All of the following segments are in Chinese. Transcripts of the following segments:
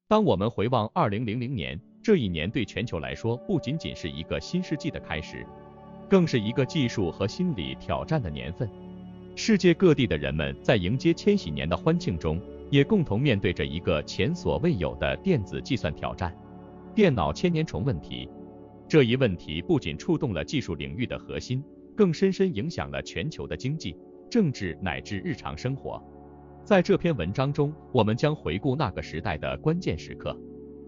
当我们回望2000年，这一年对全球来说不仅仅是一个新世纪的开始，更是一个技术和心理挑战的年份。世界各地的人们在迎接千禧年的欢庆中，也共同面对着一个前所未有的电子计算挑战——电脑千年虫问题。这一问题不仅触动了技术领域的核心，更深深影响了全球的经济、政治乃至日常生活。在这篇文章中，我们将回顾那个时代的关键时刻，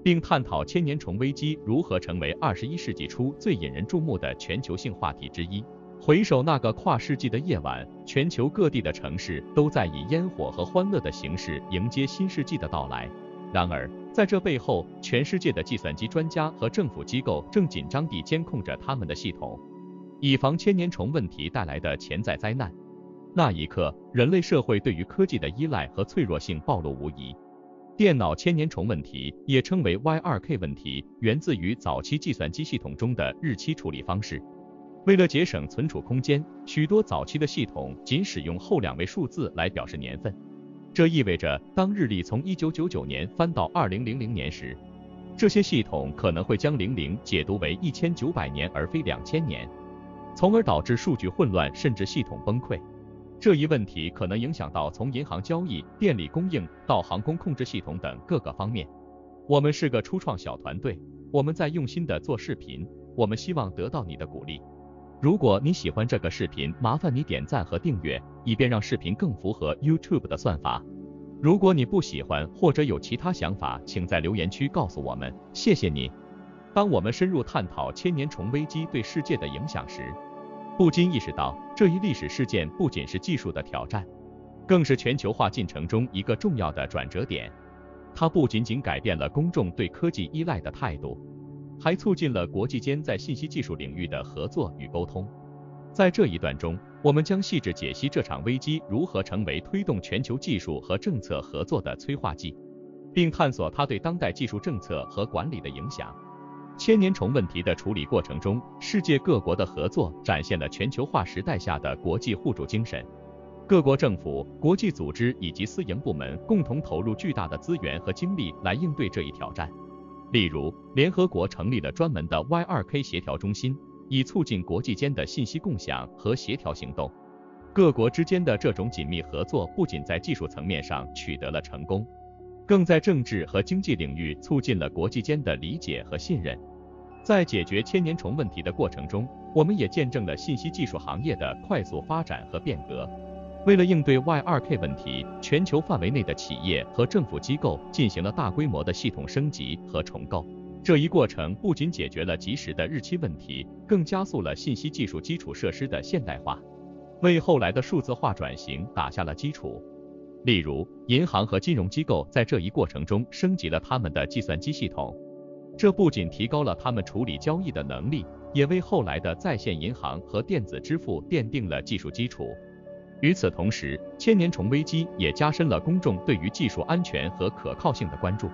并探讨千年虫危机如何成为21世纪初最引人注目的全球性话题之一。回首那个跨世纪的夜晚，全球各地的城市都在以烟火和欢乐的形式迎接新世纪的到来。然而，在这背后，全世界的计算机专家和政府机构正紧张地监控着他们的系统，以防千年虫问题带来的潜在灾难。那一刻，人类社会对于科技的依赖和脆弱性暴露无遗。电脑千年虫问题，也称为 Y2K 问题，源自于早期计算机系统中的日期处理方式。为了节省存储空间，许多早期的系统仅使用后2位数字来表示年份。这意味着，当日历从1999年翻到2000年时，这些系统可能会将00解读为1900年而非2000年，从而导致数据混乱甚至系统崩溃。这一问题可能影响到从银行交易、电力供应到航空控制系统等各个方面。我们是个初创小团队，我们在用心地做视频，我们希望得到你的鼓励。如果你喜欢这个视频，麻烦你点赞和订阅，以便让视频更符合 YouTube 的算法。如果你不喜欢或者有其他想法，请在留言区告诉我们，谢谢你。当我们深入探讨千年虫危机对世界的影响时，不禁意识到，这一历史事件不仅是技术的挑战，更是全球化进程中一个重要的转折点。它不仅仅改变了公众对科技依赖的态度，还促进了国际间在信息技术领域的合作与沟通。在这一段中，我们将细致解析这场危机如何成为推动全球技术和政策合作的催化剂，并探索它对当代技术政策和管理的影响。千年虫问题的处理过程中，世界各国的合作展现了全球化时代下的国际互助精神。各国政府、国际组织以及私营部门共同投入巨大的资源和精力来应对这一挑战。例如，联合国成立了专门的 Y2K 协调中心，以促进国际间的信息共享和协调行动。各国之间的这种紧密合作不仅在技术层面上取得了成功，更在政治和经济领域促进了国际间的理解和信任。在解决千年虫问题的过程中，我们也见证了信息技术行业的快速发展和变革。为了应对 Y2K 问题，全球范围内的企业和政府机构进行了大规模的系统升级和重构。这一过程不仅解决了及时的日期问题，更加速了信息技术基础设施的现代化，为后来的数字化转型打下了基础。例如，银行和金融机构在这一过程中升级了他们的计算机系统，这不仅提高了他们处理交易的能力，也为后来的在线银行和电子支付奠定了技术基础。与此同时，千年虫危机也加深了公众对于技术安全和可靠性的关注。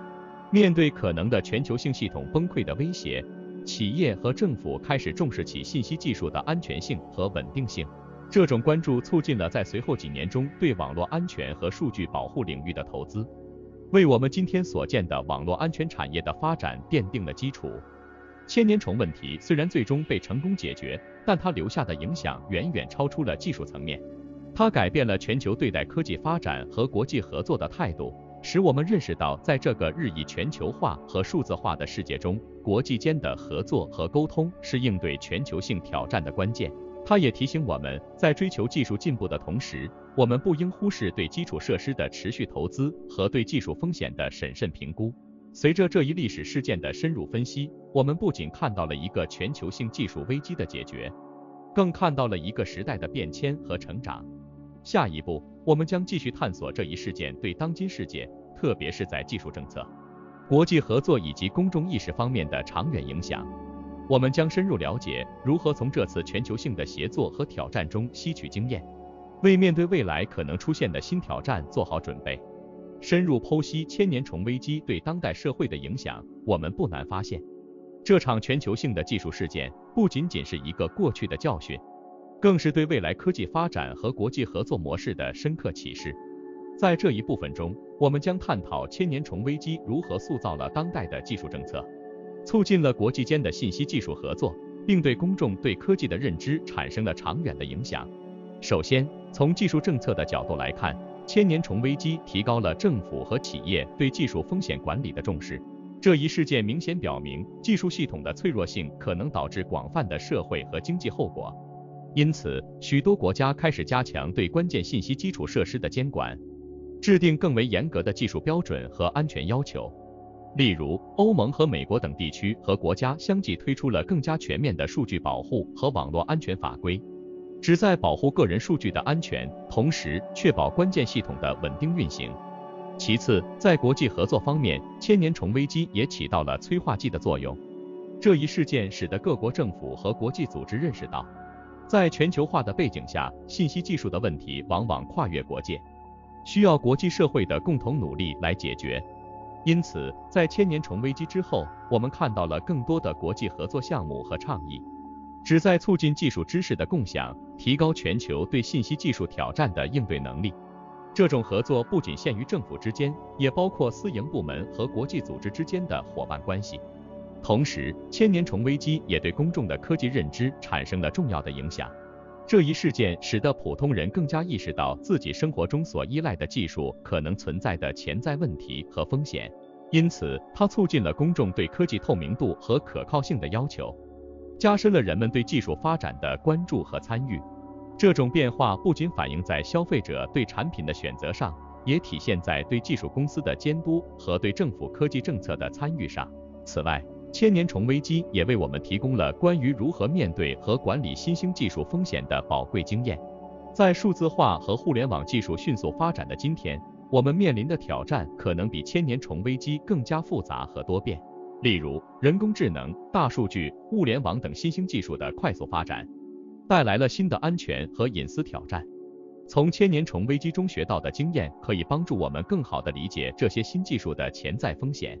面对可能的全球性系统崩溃的威胁，企业和政府开始重视起信息技术的安全性和稳定性。这种关注促进了在随后几年中对网络安全和数据保护领域的投资，为我们今天所见的网络安全产业的发展奠定了基础。千年虫问题虽然最终被成功解决，但它留下的影响远远超出了技术层面。它改变了全球对待科技发展和国际合作的态度，使我们认识到，在这个日益全球化和数字化的世界中，国际间的合作和沟通是应对全球性挑战的关键。它也提醒我们，在追求技术进步的同时，我们不应忽视对基础设施的持续投资和对技术风险的审慎评估。随着这一历史事件的深入分析，我们不仅看到了一个全球性技术危机的解决，更看到了一个时代的变迁和成长。下一步，我们将继续探索这一事件对当今世界，特别是在技术政策、国际合作以及公众意识方面的长远影响。我们将深入了解如何从这次全球性的协作和挑战中吸取经验，为面对未来可能出现的新挑战做好准备。深入剖析千年虫危机对当代社会的影响，我们不难发现，这场全球性的技术事件不仅仅是一个过去的教训，更是对未来科技发展和国际合作模式的深刻启示。在这一部分中，我们将探讨千年虫危机如何塑造了当代的技术政策，促进了国际间的信息技术合作，并对公众对科技的认知产生了长远的影响。首先，从技术政策的角度来看，千年虫危机提高了政府和企业对技术风险管理的重视。这一事件明显表明，技术系统的脆弱性可能导致广泛的社会和经济后果。因此，许多国家开始加强对关键信息基础设施的监管，制定更为严格的技术标准和安全要求。例如，欧盟和美国等地区和国家相继推出了更加全面的数据保护和网络安全法规，旨在保护个人数据的安全，同时确保关键系统的稳定运行。其次，在国际合作方面，千年虫危机也起到了催化剂的作用。这一事件使得各国政府和国际组织认识到，在全球化的背景下，信息技术的问题往往跨越国界，需要国际社会的共同努力来解决。因此，在千年虫危机之后，我们看到了更多的国际合作项目和倡议，旨在促进技术知识的共享，提高全球对信息技术挑战的应对能力。这种合作不仅限于政府之间，也包括私营部门和国际组织之间的伙伴关系。同时，千年虫危机也对公众的科技认知产生了重要的影响。这一事件使得普通人更加意识到自己生活中所依赖的技术可能存在的潜在问题和风险，因此它促进了公众对科技透明度和可靠性的要求，加深了人们对技术发展的关注和参与。这种变化不仅反映在消费者对产品的选择上，也体现在对技术公司的监督和对政府科技政策的参与上。此外，千年虫危机也为我们提供了关于如何面对和管理新兴技术风险的宝贵经验。在数字化和互联网技术迅速发展的今天，我们面临的挑战可能比千年虫危机更加复杂和多变。例如，人工智能、大数据、物联网等新兴技术的快速发展，带来了新的安全和隐私挑战。从千年虫危机中学到的经验，可以帮助我们更好地理解这些新技术的潜在风险，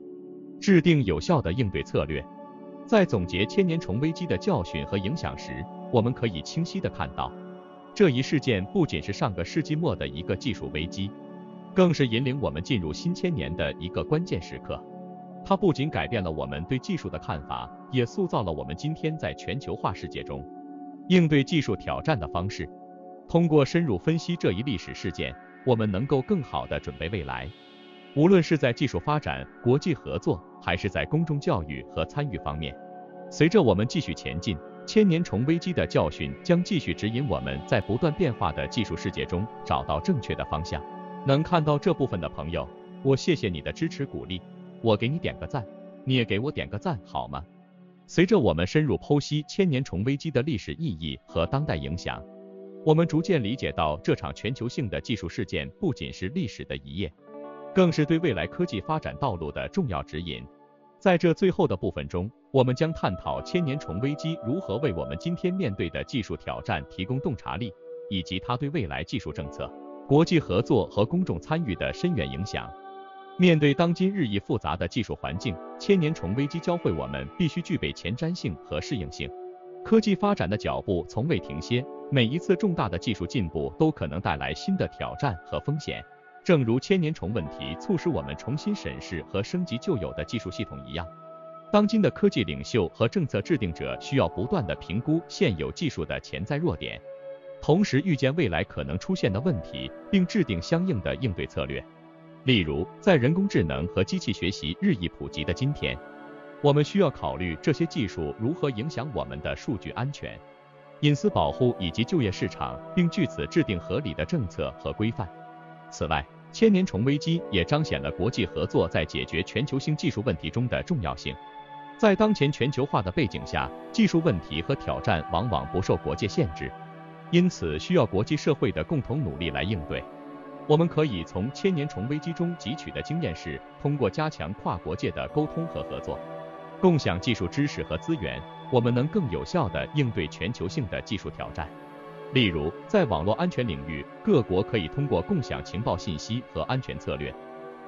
制定有效的应对策略。在总结千年虫危机的教训和影响时，我们可以清晰地看到，这一事件不仅是上个世纪末的一个技术危机，更是引领我们进入新千年的一个关键时刻。它不仅改变了我们对技术的看法，也塑造了我们今天在全球化世界中应对技术挑战的方式。通过深入分析这一历史事件，我们能够更好地准备未来。无论是在技术发展、国际合作，还是在公众教育和参与方面，随着我们继续前进，千年虫危机的教训将继续指引我们在不断变化的技术世界中找到正确的方向。能看到这部分的朋友，我谢谢你的支持鼓励，我给你点个赞，你也给我点个赞好吗？随着我们深入剖析千年虫危机的历史意义和当代影响，我们逐渐理解到这场全球性的技术事件不仅是历史的一页，更是对未来科技发展道路的重要指引。在这最后的部分中，我们将探讨千年虫危机如何为我们今天面对的技术挑战提供洞察力，以及它对未来技术政策、国际合作和公众参与的深远影响。面对当今日益复杂的技术环境，千年虫危机教会我们必须具备前瞻性和适应性。科技发展的脚步从未停歇，每一次重大的技术进步都可能带来新的挑战和风险。正如千年虫问题促使我们重新审视和升级旧有的技术系统一样，当今的科技领袖和政策制定者需要不断地评估现有技术的潜在弱点，同时预见未来可能出现的问题，并制定相应的应对策略。例如，在人工智能和机器学习日益普及的今天，我们需要考虑这些技术如何影响我们的数据安全、隐私保护以及就业市场，并据此制定合理的政策和规范。此外，千年虫危机也彰显了国际合作在解决全球性技术问题中的重要性。在当前全球化的背景下，技术问题和挑战往往不受国界限制，因此需要国际社会的共同努力来应对。我们可以从千年虫危机中汲取的经验是，通过加强跨国界的沟通和合作，共享技术知识和资源，我们能更有效地应对全球性的技术挑战。例如，在网络安全领域，各国可以通过共享情报信息和安全策略，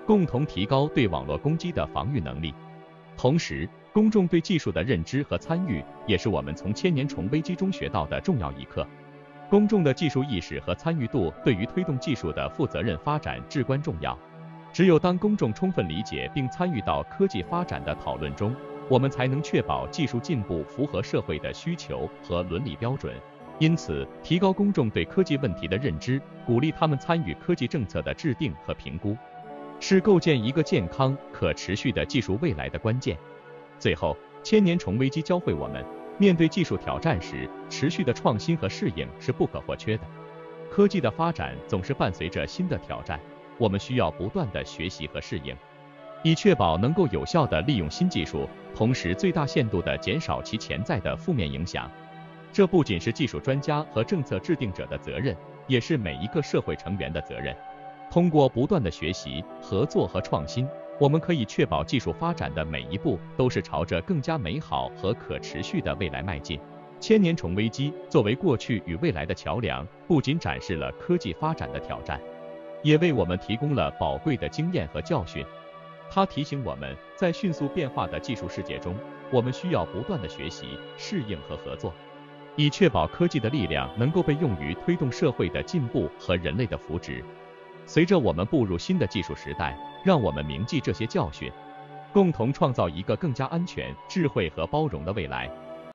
共同提高对网络攻击的防御能力。同时，公众对技术的认知和参与，也是我们从千年虫危机中学到的重要一课。公众的技术意识和参与度对于推动技术的负责任发展至关重要。只有当公众充分理解并参与到科技发展的讨论中，我们才能确保技术进步符合社会的需求和伦理标准。因此，提高公众对科技问题的认知，鼓励他们参与科技政策的制定和评估，是构建一个健康、可持续的技术未来的关键。最后，千年虫危机教会我们，面对技术挑战时，持续的创新和适应是不可或缺的。科技的发展总是伴随着新的挑战，我们需要不断的学习和适应，以确保能够有效地利用新技术，同时最大限度地减少其潜在的负面影响。这不仅是技术专家和政策制定者的责任，也是每一个社会成员的责任。通过不断的学习、合作和创新，我们可以确保技术发展的每一步都是朝着更加美好和可持续的未来迈进。千年虫危机作为过去与未来的桥梁，不仅展示了科技发展的挑战，也为我们提供了宝贵的经验和教训。它提醒我们，在迅速变化的技术世界中，我们需要不断的学习、适应和合作，以确保科技的力量能够被用于推动社会的进步和人类的福祉。随着我们步入新的技术时代，让我们铭记这些教训，共同创造一个更加安全、智慧和包容的未来。